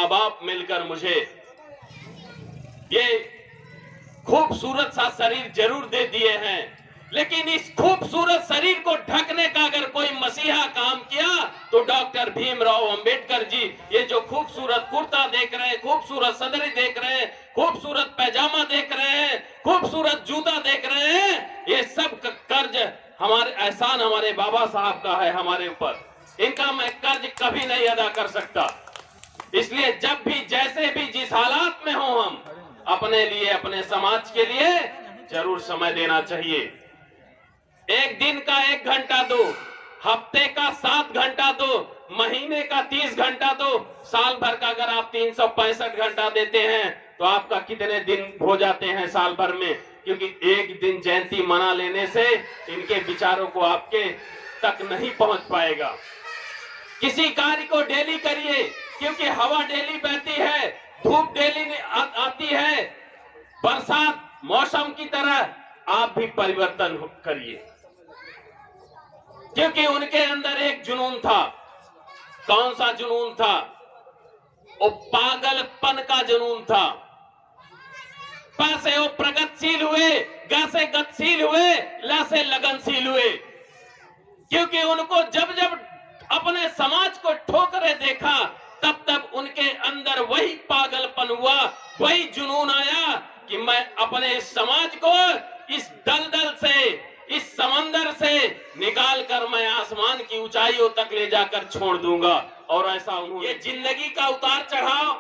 माँ बाप मिलकर मुझे ये खूबसूरत सा शरीर जरूर दे दिए हैं, लेकिन इस खूबसूरत शरीर को ढकने का अगर कोई मसीहा काम किया तो डॉक्टर भीमराव अंबेडकर जी। ये जो खूबसूरत कुर्ता देख रहे हैं, खूबसूरत सदरी देख रहे हैं, खूबसूरत पैजामा देख रहे हैं, खूबसूरत जूता देख रहे हैं, ये सब कर्ज हमारे एहसान हमारे बाबा साहब का है हमारे ऊपर। इनका मैं कर्ज कभी नहीं अदा कर सकता। इसलिए जब भी जैसे भी जिस हालात में हो, हम अपने लिए अपने समाज के लिए जरूर समय देना चाहिए। एक दिन का 1 घंटा दो, हफ्ते का 7 घंटा दो, महीने का 30 घंटा दो, साल भर का अगर आप 365 घंटा देते हैं तो आपका कितने दिन हो जाते हैं साल भर में। क्योंकि एक दिन जयंती मना लेने से इनके विचारों को आपके तक नहीं पहुंच पाएगा। किसी कार्य को डेली करिए, क्योंकि हवा डेली बहती है, धूप डेली आती है, बरसात मौसम की तरह आप भी परिवर्तन करिए। क्योंकि उनके अंदर एक जुनून था। कौन सा जुनून था? वो पागलपन का जुनून था। प से वो प्रगतिशील हुए, ग से गतिशील हुए, ल से लगनशील हुए। क्योंकि उनको जब जब अपने समाज को ठोकरे देखा, तब तब उनके अंदर वही पागलपन हुआ, वही जुनून आया कि मैं अपने इस समाज को इस दलदल से, इस समंदर से निकाल कर मैं आसमान की ऊंचाइयों तक ले जाकर छोड़ दूंगा। और ऐसा उन्होंने, ये जिंदगी का उतार चढ़ाव,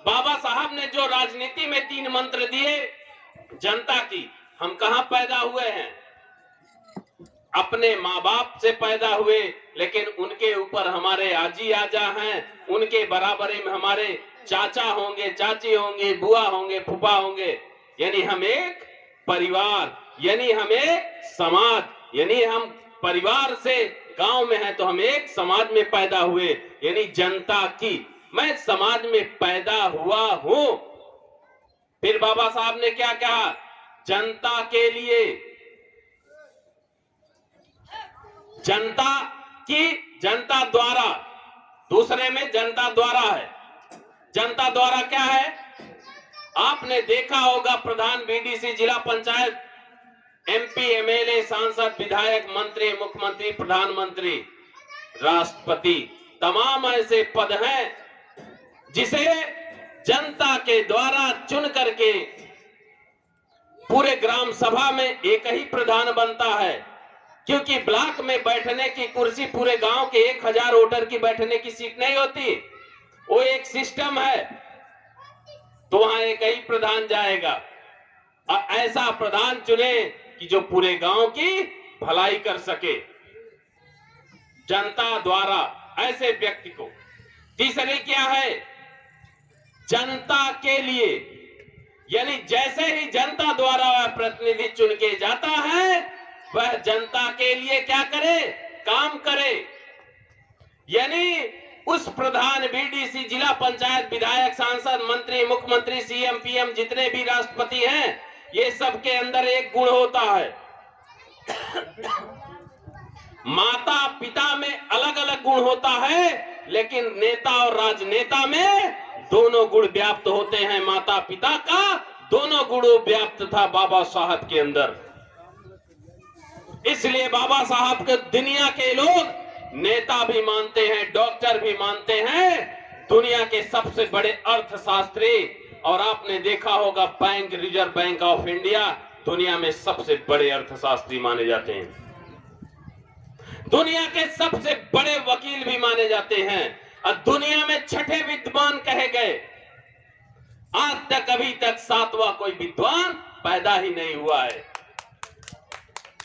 बाबा साहब ने जो राजनीति में 3 मंत्र दिए जनता की। हम कहां पैदा हुए हैं? अपने माँ बाप से पैदा हुए, लेकिन उनके ऊपर हमारे आजी आजा हैं, उनके बराबरी में हमारे चाचा होंगे, चाची होंगे, बुआ होंगे, फूफा होंगे। यानी हम एक परिवार, यानी हम एक समाज, यानी हम परिवार से गांव में हैं तो हम एक समाज में पैदा हुए, यानी जनता की। मैं समाज में पैदा हुआ हूं। फिर बाबा साहब ने क्या कहा? जनता के लिए, जनता की, जनता द्वारा, दूसरे में जनता द्वारा है। जनता द्वारा क्या है? आपने देखा होगा प्रधान बीडीसी, जिला पंचायत, एमपी, एमएलए, सांसद, विधायक, मंत्री, मुख्यमंत्री, प्रधानमंत्री, राष्ट्रपति, तमाम ऐसे पद हैं जिसे जनता के द्वारा चुन करके पूरे ग्राम सभा में एक ही प्रधान बनता है। क्योंकि ब्लॉक में बैठने की कुर्सी पूरे गांव के 1000 वोटर की बैठने की सीट नहीं होती, वो एक सिस्टम है। तो वहां एक ही प्रधान जाएगा और ऐसा प्रधान चुने कि जो पूरे गांव की भलाई कर सके, जनता द्वारा ऐसे व्यक्ति को। तीसरे क्या है? जनता के लिए, यानी जैसे ही जनता द्वारा वह प्रतिनिधि चुन के जाता है, वह जनता के लिए क्या करे? काम करे। यानी उस प्रधान, बीडीसी, जिला पंचायत, विधायक, सांसद, मंत्री, मुख्यमंत्री, सीएम, पीएम, जितने भी राष्ट्रपति हैं, ये सब के अंदर एक गुण होता है। माता पिता में अलग अलग गुण होता है, लेकिन नेता और राजनेता में दोनों गुण व्याप्त होते हैं। माता पिता का दोनों गुणों व्याप्त था बाबा साहब के अंदर। इसलिए बाबा साहब के दुनिया के लोग नेता भी मानते हैं, डॉक्टर भी मानते हैं, दुनिया के सबसे बड़े अर्थशास्त्री। और आपने देखा होगा bank, reserve bank of India दुनिया में सबसे बड़े अर्थशास्त्री माने जाते हैं, दुनिया के सबसे बड़े वकील भी माने जाते हैं, और दुनिया में 6ठे विद्वान कहे गए। आज तक, अभी तक 7वां कोई विद्वान पैदा ही नहीं हुआ है।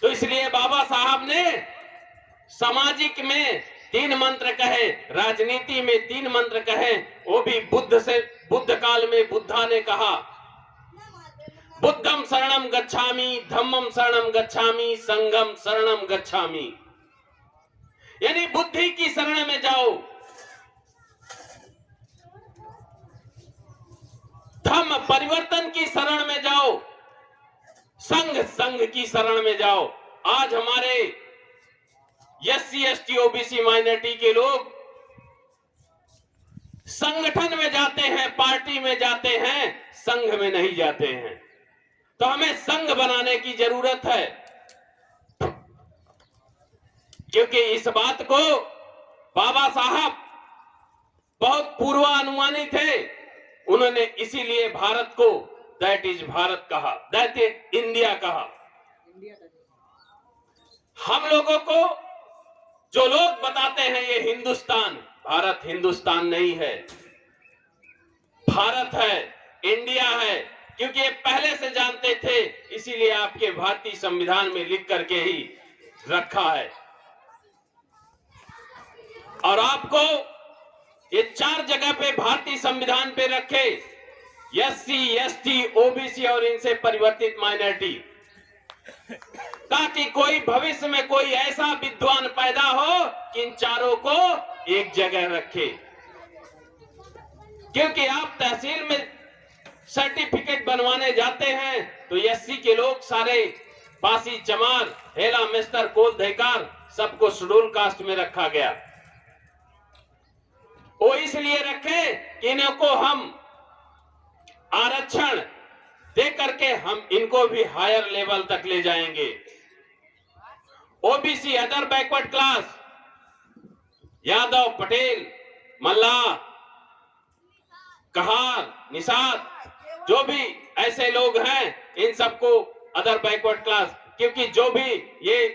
तो इसलिए बाबा साहब ने सामाजिक में 3 मंत्र कहे, राजनीति में 3 मंत्र कहे, वो भी बुद्ध काल में बुद्धा ने कहा, बुद्धम शरणम गच्छामि, धम्मम शरणम गच्छामि, संघम शरणम गच्छामि। यानी बुद्धि की शरण में जाओ, धम्म परिवर्तन की शरण में जाओ, संघ की शरण में जाओ। आज हमारे SC ST OBC माइनॉरिटी के लोग संगठन में जाते हैं, पार्टी में जाते हैं, संघ में नहीं जाते हैं। तो हमें संघ बनाने की जरूरत है, क्योंकि इस बात को बाबा साहब बहुत पूर्वानुमानी थे। उन्होंने इसीलिए भारत को दैट इज भारत कहा, दैट इज इंडिया कहा। हम लोगों को जो लोग बताते हैं ये हिंदुस्तान, भारत हिंदुस्तान नहीं है, भारत है, इंडिया है, क्योंकि ये पहले से जानते थे, इसीलिए आपके भारतीय संविधान में लिख करके ही रखा है। और आपको ये 4 जगह पे भारतीय संविधान पे रखे, SC, ST, OBC और इनसे परिवर्तित माइनॉरिटी, ताकि कोई भविष्य में कोई ऐसा विद्वान पैदा हो कि इन चारों को एक जगह रखे। क्योंकि आप तहसील में सर्टिफिकेट बनवाने जाते हैं तो SC के लोग सारे बासी, चमार, हेला, मिस्तर, कोल, धिकार सबको शेड्यूल कास्ट में रखा गया। वो इसलिए रखे कि इनको हम आरक्षण दे करके हम इनको भी हायर लेवल तक ले जाएंगे। OBC other backward class, Yadav, Patel, Malla, Kahar, Nishad, जो भी ऐसे लोग हैं, इन सबको अदर बैकवर्ड क्लास, क्योंकि जो भी ये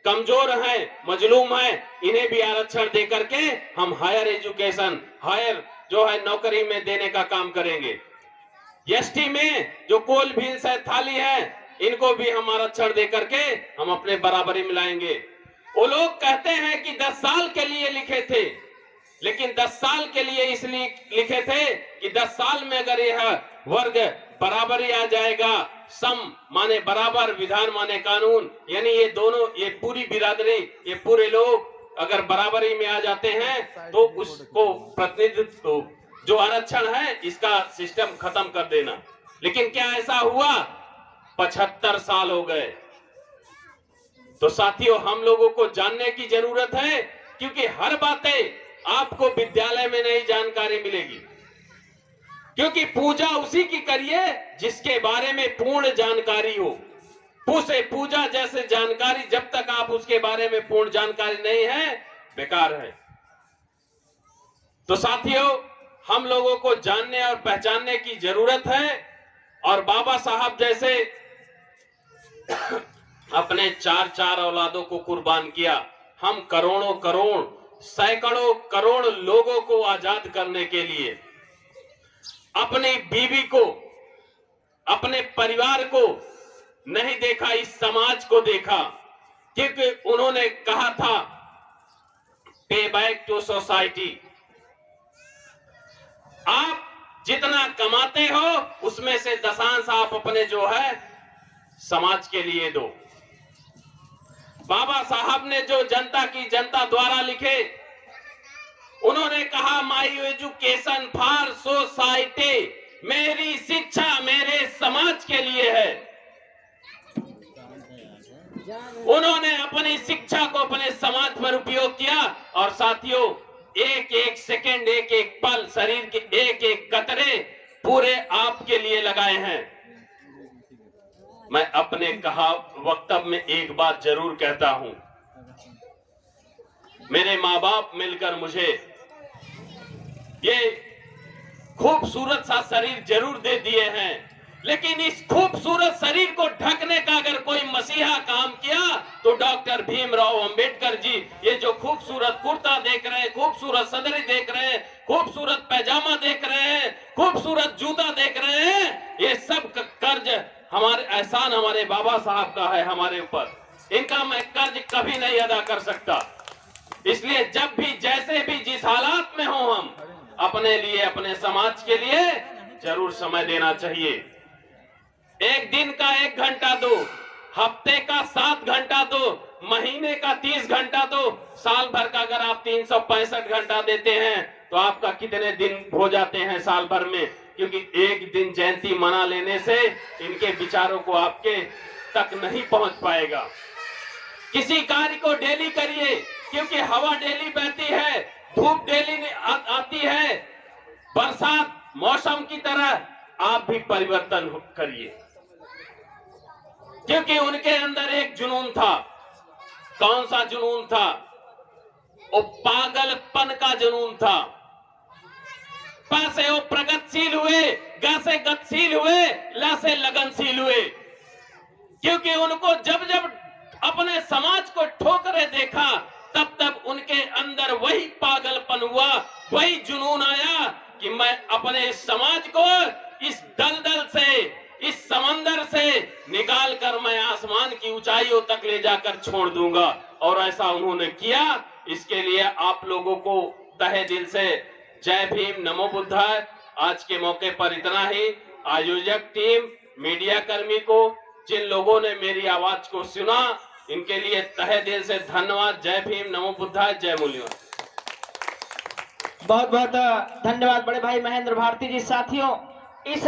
कमजोर हैं, मजलूम हैं, इन्हें भी आरक्षण दे करके हम हायर एजुकेशन, हायर जो है नौकरी में देने का काम करेंगे। ST में जो कोल भील्स है, थाली है, इनको भी हम आरक्षण दे करके हम अपने बराबरी मिलाएंगे। वो लोग कहते हैं कि 10 साल के लिए लिखे थे, लेकिन 10 साल के लिए इसलिए लिखे थे कि 10 साल में अगर यह वर्ग बराबरी आ जाएगा, सम माने बराबर, विधान माने कानून, यानी ये दोनों, ये पूरी बिरादरी, ये पूरे लोग अगर बराबरी में आ जाते हैं तो उसको प्रतिनिधित्व, जो आरक्षण है, इसका सिस्टम खत्म कर देना। लेकिन क्या ऐसा हुआ? 75 साल हो गए। तो साथियों, हम लोगों को जानने की जरूरत है, क्योंकि हर बातें आपको विद्यालय में नहीं जानकारी मिलेगी। क्योंकि पूजा उसी की करिए जिसके बारे में पूर्ण जानकारी हो। पूसे पूजा जैसे जानकारी, जब तक आप उसके बारे में पूर्ण जानकारी नहीं है, बेकार है। तो साथियों, हम लोगों को जानने और पहचानने की जरूरत है। और बाबा साहब जैसे अपने 4 औलादों को कुर्बान किया, हम करोड़ों करोड़, सैकड़ों करोड़ लोगों को आजाद करने के लिए अपनी बीवी को, अपने परिवार को नहीं देखा, इस समाज को देखा। क्योंकि उन्होंने कहा था, पे बैक टू सोसाइटी। आप जितना कमाते हो उसमें से 10 आप अपने जो है समाज के लिए दो। बाबा साहब ने जो जनता की जनता द्वारा लिखे, उन्होंने कहा, माई एजुकेशन फॉर सोसाइटी, मेरी शिक्षा मेरे समाज के लिए है। उन्होंने अपनी शिक्षा को अपने समाज पर उपयोग किया। और साथियों, एक एक सेकंड, एक एक पल, शरीर के एक एक कतरे पूरे आपके लिए लगाए हैं। मैं अपने कहा वक्तव्य में एक बात जरूर कहता हूं, मेरे माँ बाप मिलकर मुझे ये खूबसूरत सा शरीर जरूर दे दिए हैं, लेकिन इस खूबसूरत शरीर को ढकने का अगर कोई मसीहा काम किया तो डॉक्टर भीमराव अंबेडकर जी। ये जो खूबसूरत कुर्ता देख रहे हैं, खूबसूरत सदरी देख रहे हैं, खूबसूरत पैजामा देख रहे हैं, खूबसूरत जूता देख रहे हैं, ये सब कर्ज, हमारे एहसान हमारे बाबा साहब का है हमारे ऊपर। इनका मैं कर्ज कभी नहीं अदा कर सकता। इसलिए जब भी, जैसे भी, जिस हालात में हो, हम अपने लिए, अपने समाज के लिए जरूर समय देना चाहिए। एक दिन का 1 घंटा दो, हफ्ते का 7 घंटा दो, महीने का 30 घंटा दो, साल भर का अगर आप 365 घंटा देते हैं तो आपका कितने दिन हो जाते हैं साल भर में? क्योंकि एक दिन जयंती मना लेने से इनके विचारों को आपके तक नहीं पहुंच पाएगा। किसी कार्य को डेली करिए, क्योंकि हवा डेली बहती है, धूप डेली आती है, बरसात मौसम की तरह आप भी परिवर्तन करिए, क्योंकि उनके अंदर एक जुनून था। कौन सा जुनून था? वो पागलपन का जुनून था। पा से वो प्रगतिशील हुए, ग से गतिशील हुए, ल से लगनशील हुए, क्योंकि उनको जब जब अपने समाज को ठोकरे देखा तब तब उनके अंदर वही पागलपन हुआ, वही जुनून आया कि मैं अपने इस समाज को इस दलदल से, इस समंदर से निकाल कर मैं आसमान की ऊंचाइयों तक ले जाकर छोड़ दूंगा। और ऐसा उन्होंने किया। इसके लिए आप लोगों को तहे दिल से जय भीम, नमो बुद्धाय। आज के मौके पर इतना ही। आयोजक टीम, मीडिया कर्मी को, जिन लोगों ने मेरी आवाज को सुना, इनके लिए तहे दिल से धन्यवाद। जय भीम, नमो बुद्धाय, जय मूल्यवान। बहुत बहुत धन्यवाद बड़े भाई महेंद्र भारती जी। साथियों, इस